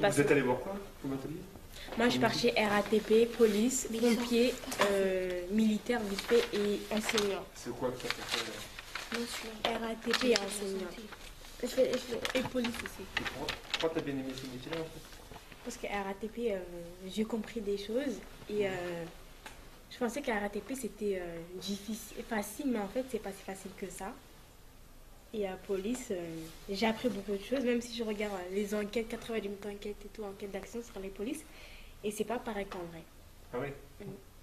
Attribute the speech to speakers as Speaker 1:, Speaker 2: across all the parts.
Speaker 1: Vous êtes allé voir quoi comme atelier?
Speaker 2: Moi, je suis partie RATP, police, pompier, militaire, vite fait, et enseignant.
Speaker 1: C'est quoi que tu as fait?
Speaker 2: RATP et enseignant. Et police aussi.
Speaker 1: Pourquoi tu as bien aimé ce métier-là en fait?
Speaker 2: Parce que RATP, j'ai compris des choses et je pensais que RATP c'était difficile, facile, mais en fait, c'est pas si facile que ça. Et à police, j'ai appris beaucoup de choses, même si je regarde les enquêtes, 90 minutes d'enquête et tout, enquête d'action sur les polices, et c'est pas pareil qu'en vrai.
Speaker 1: Ah oui?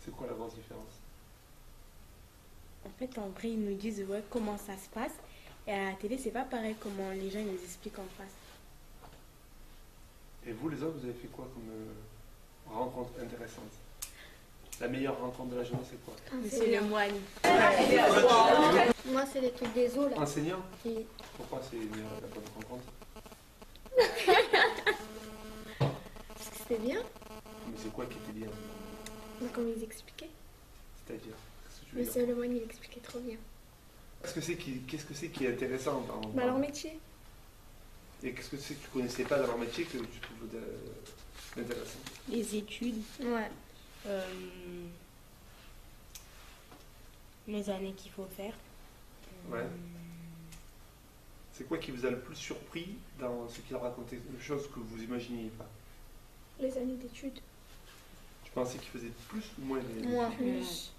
Speaker 1: C'est quoi la grosse différence?
Speaker 2: En fait, en vrai, ils nous disent ouais, comment ça se passe, et à la télé, c'est pas pareil comment les gens ils nous expliquent en face.
Speaker 1: Et vous, les autres, vous avez fait quoi comme rencontre intéressante? La meilleure rencontre de la journée, c'est quoi?
Speaker 2: Monsieur le moine.
Speaker 3: Moi, c'est les trucs des eaux là.
Speaker 1: Enseignant?
Speaker 3: Oui.
Speaker 1: Pourquoi c'est la bonne rencontre?
Speaker 3: Parce que c'était bien.
Speaker 1: Mais c'est quoi qui était bien?
Speaker 3: Comme ils expliquaient.
Speaker 1: C'est-à-dire? Qu'est-ce que tu veux dire?
Speaker 3: Monsieur le moine, il expliquait trop bien.
Speaker 1: Qu'est-ce que c'est qui est intéressant
Speaker 3: Leur métier.
Speaker 1: Et qu'est-ce que c'est que tu connaissais pas dans leur métier que tu trouves intéressant?
Speaker 2: Les études.
Speaker 3: Ouais.
Speaker 2: Les années qu'il faut faire.
Speaker 1: Ouais. C'est quoi qui vous a le plus surpris dans ce qu'il racontait? Une chose que vous imaginiez pas?
Speaker 3: Les années d'études.
Speaker 1: Tu pensais qu'il faisait plus ou moins d'années d'études?
Speaker 3: Moins. Plus.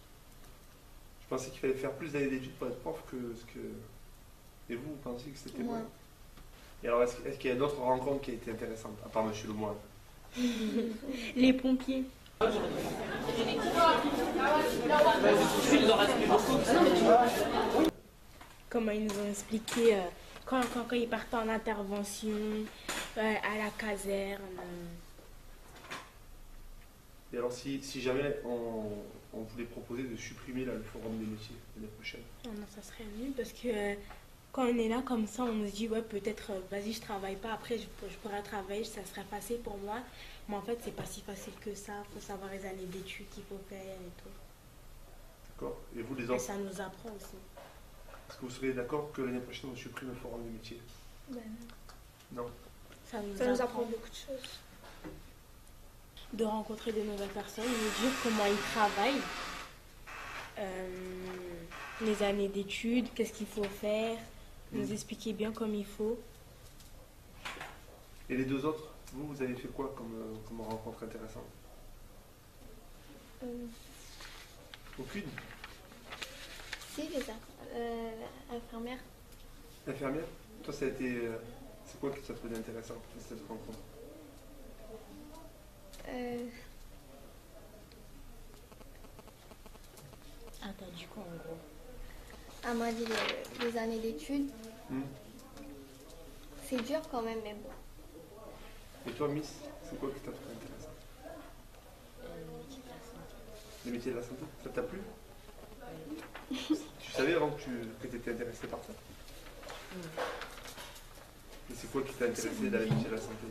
Speaker 1: Je pensais qu'il fallait faire plus d'années d'études pour être prof que ce que... Et vous pensiez que c'était moins? Et alors, est-ce qu'il y a d'autres rencontres qui ont été intéressantes, à part Monsieur le Moine?
Speaker 2: Les pompiers. Comment ils nous ont expliqué quand ils partent en intervention, à la caserne.
Speaker 1: Et alors, si jamais on voulait proposer de supprimer là, le forum des métiers l'année prochaine?
Speaker 2: Non, ça serait nul parce que quand on est là comme ça, on se dit ouais peut-être vas-y je travaille pas, après je pourrais travailler, ça serait facile pour moi. Mais en fait c'est pas si facile que ça, il faut savoir les années d'études qu'il faut faire et tout.
Speaker 1: D'accord. Et vous les
Speaker 2: Et
Speaker 1: autres?
Speaker 2: ça nous apprend aussi.
Speaker 1: Est-ce que vous seriez d'accord que l'année prochaine on supprime le forum des métiers?
Speaker 3: Ben
Speaker 1: non.
Speaker 2: Ça
Speaker 3: nous apprend beaucoup de choses.
Speaker 2: De rencontrer de nouvelles personnes, de dire comment ils travaillent, les années d'études, qu'est-ce qu'il faut faire, nous expliquer bien comme il faut.
Speaker 1: Et les deux autres, vous avez fait quoi comme rencontre intéressante? Aucune?
Speaker 3: Si, les infirmières.
Speaker 1: Infirmière? Toi, ça a été... c'est quoi qui t'a trouvé intéressant dans cette rencontre?
Speaker 2: Ah, t'as dit quoi en gros?
Speaker 3: Elle m'a dit les années d'études. C'est dur quand même, mais bon.
Speaker 1: Et toi, Miss, c'est quoi qui t'a trouvé intéressant? Le métier de la santé. Ça t'a plu? Tu savais avant que tu étais intéressée par ça? Et c'est quoi qui t'a intéressé dans le métier de la santé?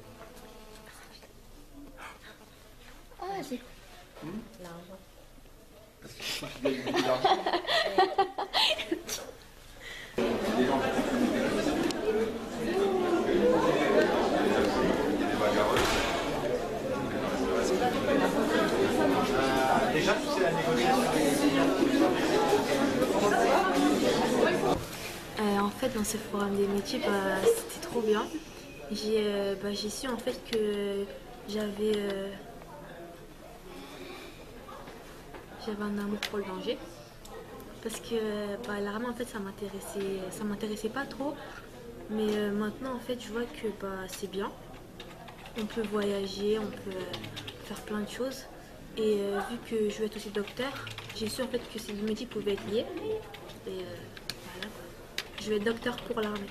Speaker 3: Ah, j'ai...
Speaker 2: L'argent.
Speaker 1: Parce que tu gagnes beaucoup d'argent. Déjà, tu sais la négociation.
Speaker 4: En fait, dans ce forum des métiers, c'était trop bien. J'ai su en fait que j'avais un amour pour le danger. Parce que l'armée, en fait, ça m'intéressait pas trop. Mais maintenant, en fait, je vois que c'est bien. On peut voyager, on peut faire plein de choses. Et vu que je veux être aussi docteur, j'ai su en fait que ces deux métiers pouvaient être liés. Et voilà. Je vais être docteur pour l'armée.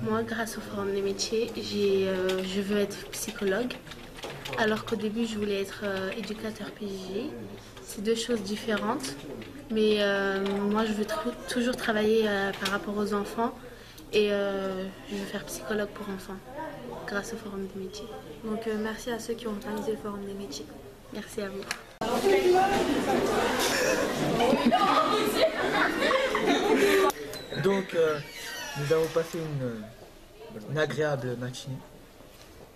Speaker 4: Moi, grâce au forum des métiers, je veux être psychologue. Alors qu'au début, je voulais être éducateur PJJ. C'est deux choses différentes. Mais moi, je veux toujours travailler par rapport aux enfants Et je vais faire psychologue pour enfants grâce au Forum des métiers. Donc merci à ceux qui ont organisé le Forum des métiers. Merci à vous.
Speaker 5: Donc, nous avons passé une agréable matinée,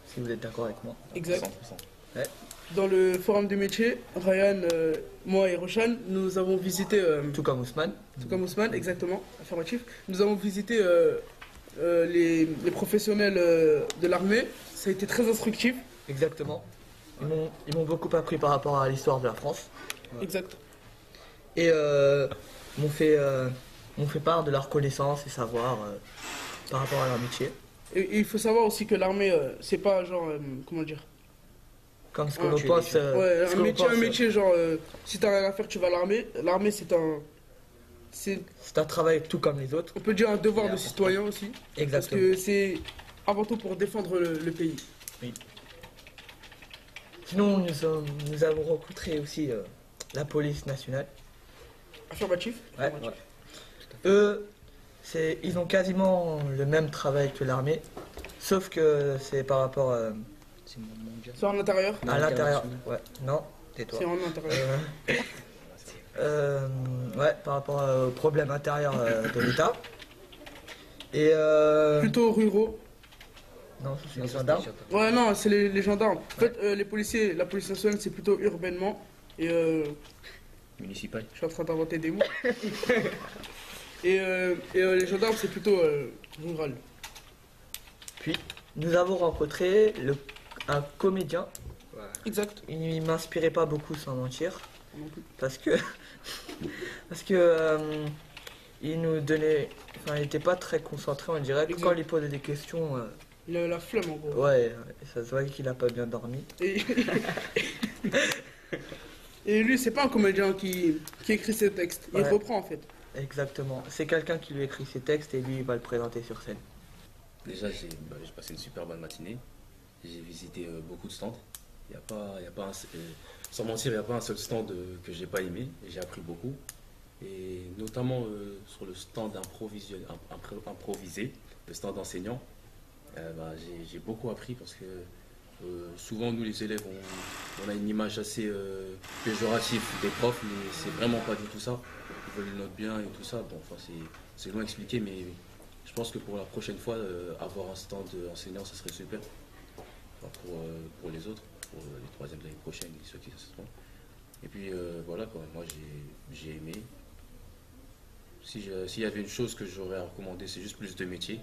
Speaker 5: si vous êtes d'accord avec moi.
Speaker 6: Exact.
Speaker 5: 100%. Ouais.
Speaker 6: Dans le forum des métiers, Ryan, moi et Roshan, nous avons visité,
Speaker 5: Tout comme Ousmane.
Speaker 6: tout comme Ousmane, exactement, affirmatif, nous avons visité les professionnels de l'armée. Ça a été très instructif.
Speaker 5: Exactement. Ils m'ont beaucoup appris par rapport à l'histoire de la France.
Speaker 6: Exact.
Speaker 5: Et m'ont fait part de leur connaissance et savoir par rapport à leur métier.
Speaker 6: Et il faut savoir aussi que l'armée, c'est pas genre, comment dire,
Speaker 5: Comme ce qu'on pense.
Speaker 6: ouais,
Speaker 5: ce
Speaker 6: un
Speaker 5: qu'on
Speaker 6: métier,
Speaker 5: pense,
Speaker 6: un métier genre, si t'as rien à faire, tu vas à l'armée. L'armée, c'est
Speaker 5: c'est un travail tout comme les autres.
Speaker 6: on peut dire un devoir de
Speaker 5: important.
Speaker 6: citoyen aussi. Parce
Speaker 5: Exactement.
Speaker 6: que c'est avant tout pour défendre le pays.
Speaker 5: Sinon, nous avons rencontré aussi la police nationale.
Speaker 6: Affirmatif.
Speaker 5: Ouais.
Speaker 6: Affirmatif.
Speaker 5: Eux, ils ont quasiment le même travail que l'armée, sauf que c'est par rapport
Speaker 6: C'est en intérieur.
Speaker 5: à l'intérieur. Ouais, non, tais-toi.
Speaker 6: C'est en intérieur.
Speaker 5: Ouais, par rapport aux problèmes intérieurs de l'État. Et
Speaker 6: Plutôt ruraux.
Speaker 5: non, c'est les gendarmes.
Speaker 6: Ouais, non, c'est les gendarmes. En fait, les policiers, la police nationale, c'est plutôt urbainement. Et
Speaker 7: Municipal.
Speaker 6: je suis en train d'inventer des mots. et les gendarmes, c'est plutôt rural.
Speaker 5: Puis, nous avons rencontré un comédien.
Speaker 6: Exact.
Speaker 5: Il m'inspirait pas beaucoup, sans mentir,
Speaker 6: Non plus.
Speaker 5: parce que il nous donnait, enfin, il était pas très concentré, on dirait.
Speaker 6: Exact.
Speaker 5: Quand il lui posait des questions,
Speaker 6: Il a la flemme en gros.
Speaker 5: ouais, ça se voit qu'il a pas bien dormi.
Speaker 6: Et, et lui, c'est pas un comédien qui écrit ses textes. Il
Speaker 5: Ouais.
Speaker 6: reprend en fait.
Speaker 5: Exactement. C'est quelqu'un qui lui écrit ses textes et lui, il va le présenter sur scène.
Speaker 7: Déjà, j'ai passé une super bonne matinée. J'ai visité beaucoup de stands. Il y a pas sans mentir, il n'y a pas un seul stand que j'ai pas aimé. Et j'ai appris beaucoup. Et notamment sur le stand improvisé, le stand enseignant, j'ai beaucoup appris parce que souvent, nous les élèves, on a une image assez péjorative des profs, mais c'est vraiment pas du tout ça. Ils veulent les notes bien et tout ça. Bon, enfin, c'est loin expliqué, mais je pense que pour la prochaine fois, avoir un stand enseignant, ça serait super. Enfin, pour les autres, pour les troisièmes de l'année prochaine, et ceux qui seront. Et puis voilà, quoi. Moi j'ai aimé. S'il y avait une chose que j'aurais à recommander, c'est juste plus de métiers.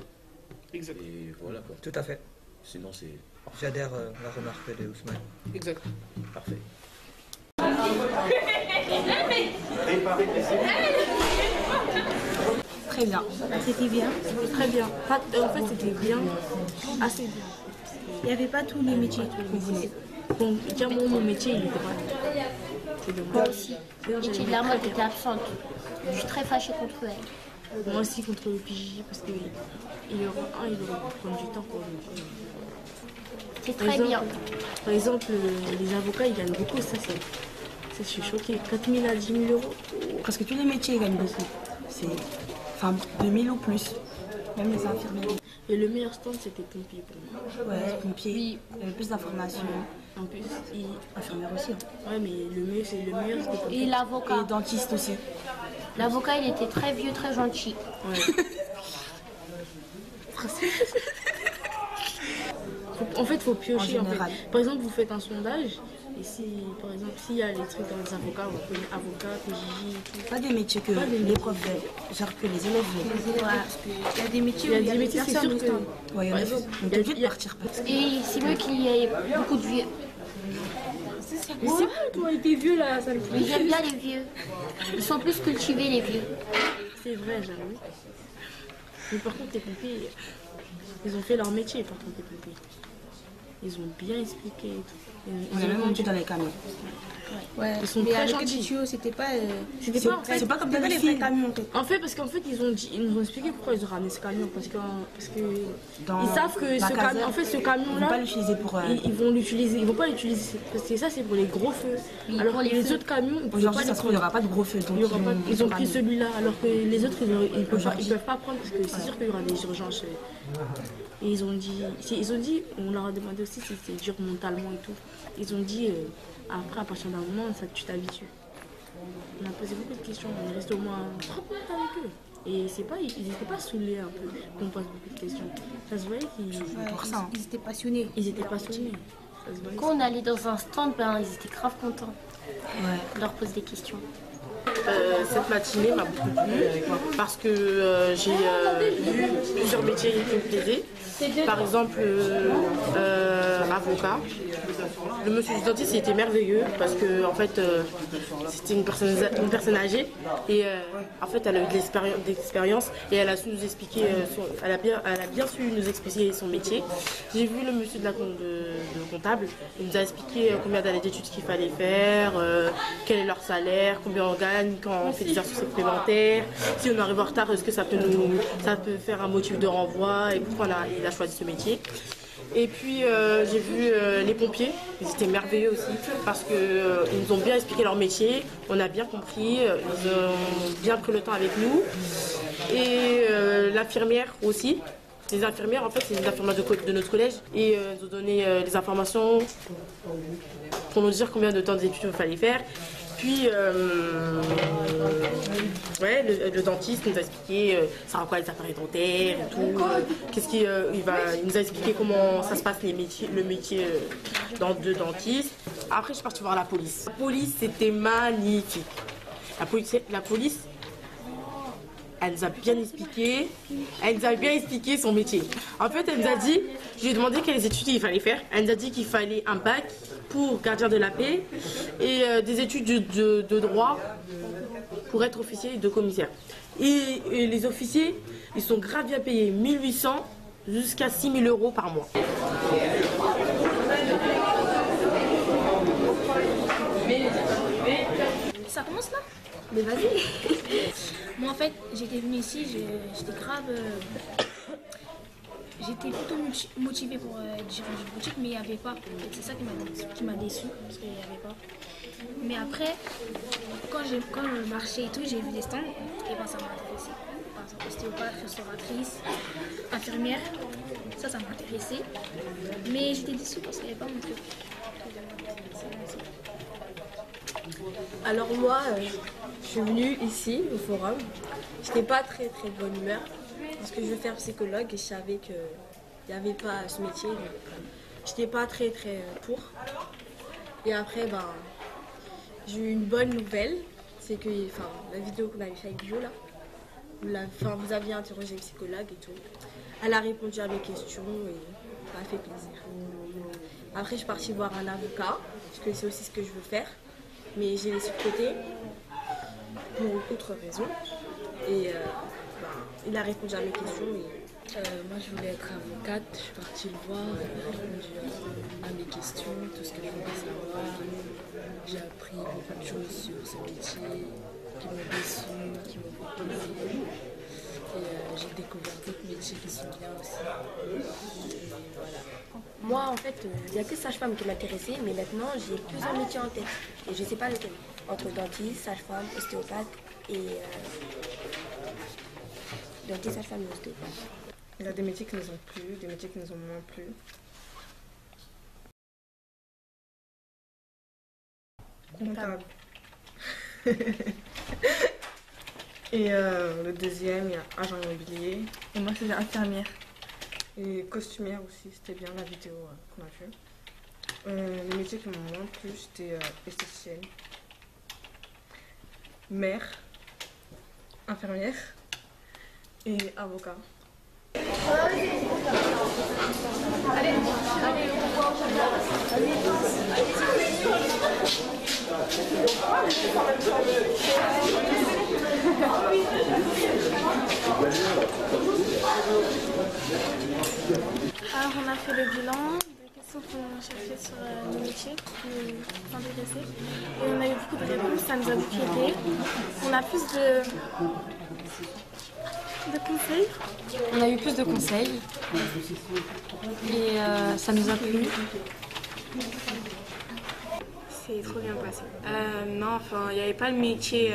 Speaker 6: Exact.
Speaker 7: Et voilà, quoi.
Speaker 5: Tout à fait.
Speaker 7: Sinon, c'est
Speaker 5: J'adhère la remarque de Ousmane.
Speaker 6: Exact.
Speaker 7: parfait.
Speaker 4: Très bien. C'était bien. C'était très bien. En fait, c'était bien. Assez bien. Il n'y avait pas tous les métiers qu'on voulait. Donc, dire moi, mon métier, il était pas. C'est
Speaker 3: Moi
Speaker 4: dommage.
Speaker 3: aussi.
Speaker 4: D'ailleurs,
Speaker 3: Et
Speaker 4: j'avais
Speaker 3: de la
Speaker 4: très
Speaker 3: mode
Speaker 4: bien.
Speaker 3: était absente. Je suis très fâchée contre elle.
Speaker 4: Moi aussi contre le PJJ parce qu'il aurait prendre du temps pour le.
Speaker 3: C'est
Speaker 4: Par
Speaker 3: très
Speaker 4: exemple-
Speaker 3: bien.
Speaker 4: Par exemple, les avocats, ils gagnent beaucoup, ça, je suis choquée. 4 000 à 10 000 euros.
Speaker 8: Presque tous les métiers gagnent beaucoup. C'est enfin 2000 ou plus. Même les infirmiers.
Speaker 4: Et le meilleur stand, c'était pompier pour moi.
Speaker 8: Ouais, pompiers.
Speaker 3: Oui.
Speaker 8: Il y avait plus d'informations.
Speaker 4: En plus,
Speaker 8: Infirmières aussi. Hein.
Speaker 4: ouais, mais le meilleur, c'était pompier.
Speaker 3: Et l'avocat.
Speaker 8: Et dentiste aussi.
Speaker 3: L'avocat, il était très vieux, très gentil.
Speaker 4: Ouais. En fait, il faut piocher.
Speaker 8: En général.
Speaker 4: Par exemple, vous faites un sondage. Et si, par exemple, s'il y a les trucs dans les avocats, vous prenez avocat, PJJ et tout.
Speaker 8: Pas des métiers que
Speaker 4: Pas des
Speaker 8: les
Speaker 4: métiers.
Speaker 8: profs veulent. Genre que les élèves veulent.
Speaker 3: Il y a des métiers
Speaker 4: Il y a des métiers, c'est sûr que.
Speaker 8: Ouais, il y en
Speaker 4: Par
Speaker 8: a
Speaker 4: exemple,
Speaker 8: on
Speaker 4: il y
Speaker 8: est
Speaker 4: a-
Speaker 8: obligé
Speaker 4: il
Speaker 8: de
Speaker 4: y a-
Speaker 8: partir.
Speaker 3: Et c'est mieux qu'il y ait beaucoup de vieux.
Speaker 4: Mais c'est bon, toi, t'es vieux là, ça me
Speaker 3: Mais
Speaker 4: fait.
Speaker 3: j'aime bien les vieux. Ils sont plus cultivés, les vieux.
Speaker 4: C'est vrai, j'avoue. Mais par contre, les pompiers, ils ont fait leur métier, par contre, les pompiers. Ils ont bien expliqué et tout.
Speaker 8: On est même monté dans les camions.
Speaker 3: Ouais,
Speaker 4: Ils sont
Speaker 3: mais
Speaker 4: très
Speaker 3: avec
Speaker 4: gentils.
Speaker 3: des tuyaux, c'était pas.
Speaker 4: C'était pas en fait.
Speaker 8: C'est pas comme dans les
Speaker 3: vrais
Speaker 8: films.
Speaker 3: camions en fait.
Speaker 4: En fait, parce qu'en fait, ils nous ont expliqué pourquoi ils ont ramené ce camion. Parce que
Speaker 8: Dans
Speaker 4: ils savent que
Speaker 8: la
Speaker 4: ce
Speaker 8: caserne,
Speaker 4: camion, en fait, ce
Speaker 8: Ils vont pas
Speaker 4: camion-là,
Speaker 8: l'utiliser pour.
Speaker 4: ils vont l'utiliser. Ils vont pas l'utiliser parce que ça, c'est pour les gros feux.
Speaker 3: Oui,
Speaker 4: Alors
Speaker 3: pour
Speaker 4: que
Speaker 3: les
Speaker 4: les
Speaker 3: feux.
Speaker 4: autres camions, ils peuvent
Speaker 8: Aujourd'hui,
Speaker 4: pas
Speaker 8: ça
Speaker 4: les
Speaker 8: se trouve, il n'y aura pas de gros feux. Donc
Speaker 4: Il y aura pas- ils ont pris
Speaker 8: ramené.
Speaker 4: celui-là, alors que les autres, ils peuvent pas prendre parce que c'est sûr qu'il y aura des urgences. Et ils ont dit, on leur a demandé aussi si c'était dur mentalement et tout. Ils ont dit, après, à partir d'un moment, ça, tu t'habitues. On a posé beaucoup de questions, on est resté au moins 30 minutes avec eux. Et c'est pas, ils n'étaient pas saoulés un peu qu'on pose beaucoup de questions. Ça se voyait qu'ils
Speaker 8: Pour ça.
Speaker 3: Ils étaient passionnés.
Speaker 4: ils étaient passionnés. Ça se voyait.
Speaker 3: Quand on allait dans un stand, ben, ils étaient grave contents.
Speaker 8: Ouais.
Speaker 3: On leur pose des questions.
Speaker 9: Cette matinée m'a beaucoup plu parce que j'ai vu plusieurs métiers qui me plaisaient. Par exemple, avocat. Le monsieur du dentiste il était merveilleux parce que en fait c'était une personne âgée et en fait elle a eu de l'expérience et elle a su nous expliquer, elle a bien su nous expliquer son métier. J'ai vu le monsieur de comptable, il nous a expliqué combien d'années d'études qu'il fallait faire, quel est leur salaire, combien on gagne quand on fait des heures supplémentaires, si on arrive en retard, est-ce que ça peut faire un motif de renvoi et pourquoi il a choisi ce métier. Et puis j'ai vu les pompiers, ils étaient merveilleux aussi parce qu'ils nous ont bien expliqué leur métier, on a bien compris, ils ont bien pris le temps avec nous. Et l'infirmière aussi. Les infirmières, en fait, c'est les infirmières de notre collège et ils ont donné les informations pour nous dire combien de temps d'études il fallait faire. Puis, le dentiste nous a expliqué ça quoi les appareils dentaires et tout. Il nous a expliqué comment ça se passe le métier de dentiste. Après, je suis partie voir la police. La police, c'était magnifique. La police, elle nous a bien expliqué. Elle nous a bien expliqué son métier. En fait, elle nous a dit, je lui ai demandé quelles études il fallait faire. Elle nous a dit qu'il fallait un bac pour gardien de la paix et des études de droit pour être officier de commissaire. Et les officiers, ils sont grave bien payés, 1800 jusqu'à 6000 € par mois.
Speaker 3: Ça commence là? Mais vas-y. Moi en fait, j'étais venue ici, j'étais grave. J'étais plutôt motivée pour être gérante d'une boutique, mais il n'y avait pas. C'est ça qui m'a déçue, parce qu'il n'y avait pas. Mais après, quand je marchais et tout, j'ai vu des stands, et ben ça m'a intéressé. Par exemple, ostéopathe, restauratrice, infirmière, ça m'a intéressé. Mais j'étais déçue parce qu'il n'y avait pas mon truc.
Speaker 10: Alors moi, je suis venue ici au forum. J'étais pas très bonne humeur parce que je veux faire psychologue et je savais qu'il n'y avait pas ce métier. Donc, j'étais pas très pour. Et après, j'ai eu une bonne nouvelle. C'est que la vidéo qu'on avait fait avec Bio là, vous aviez interrogé une psychologue et tout. Elle a répondu à mes questions et ça m'a fait plaisir. Après, je suis partie voir un avocat parce que c'est aussi ce que je veux faire. Mais j'ai laissé de côté pour autre raison. Et il a répondu à mes questions.
Speaker 11: Moi, je voulais être avocate. Je suis partie le voir. Il a répondu à mes questions, tout ce que je voulais savoir. J'ai appris beaucoup de choses sur ce métier qui m'ont déçue, qui m'ont fait plaisir. Et j'ai découvert d'autres métiers qui sont bien aussi. Et voilà.
Speaker 10: Moi, en fait, il n'y a que sage-femme qui m'intéressait, mais maintenant, j'ai plusieurs métiers en tête. Et je ne sais pas lequel. Entre dentiste, sage-femme, ostéopathe et... dentiste, sage-femme et ostéopathe.
Speaker 2: Il y a des métiers qui nous ont plu, des métiers qui nous ont moins plu. Comptable. Et le deuxième, il y a agent immobilier.
Speaker 5: Et moi, c'était infirmière.
Speaker 2: Et costumière aussi, c'était bien la vidéo qu'on a vue. Les métiers qui m'ont moins plu, c'était esthéticienne, mère, infirmière et avocat.
Speaker 3: Alors on a fait le bilan de qu'est-ce questions qu'on cherchait sur nos métiers qui nous intéressaient. Et on a eu beaucoup de réponses, ça nous a beaucoup aidé. On a plus de conseils.
Speaker 12: On a eu plus de conseils et ça nous a plu.
Speaker 13: C'est trop bien passé. Non, enfin, il n'y avait pas le métier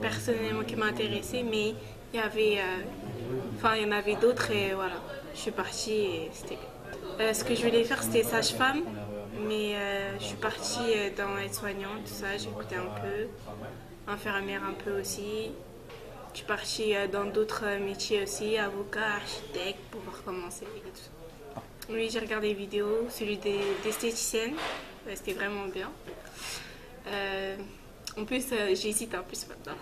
Speaker 13: personnellement qui m'intéressait, mais il y avait, il y en avait d'autres et voilà, je suis partie et c'était bien. Ce que je voulais faire, c'était sage-femme, mais je suis partie dans aide-soignante, tout ça, j'ai écouté un peu, infirmière un peu aussi. Je suis partie dans d'autres métiers aussi, avocat, architecte, pour voir comment c'est et tout ça. Oui, j'ai regardé les vidéos, celui d'esthéticienne, c'était vraiment bien. En plus, j'hésite en plus maintenant.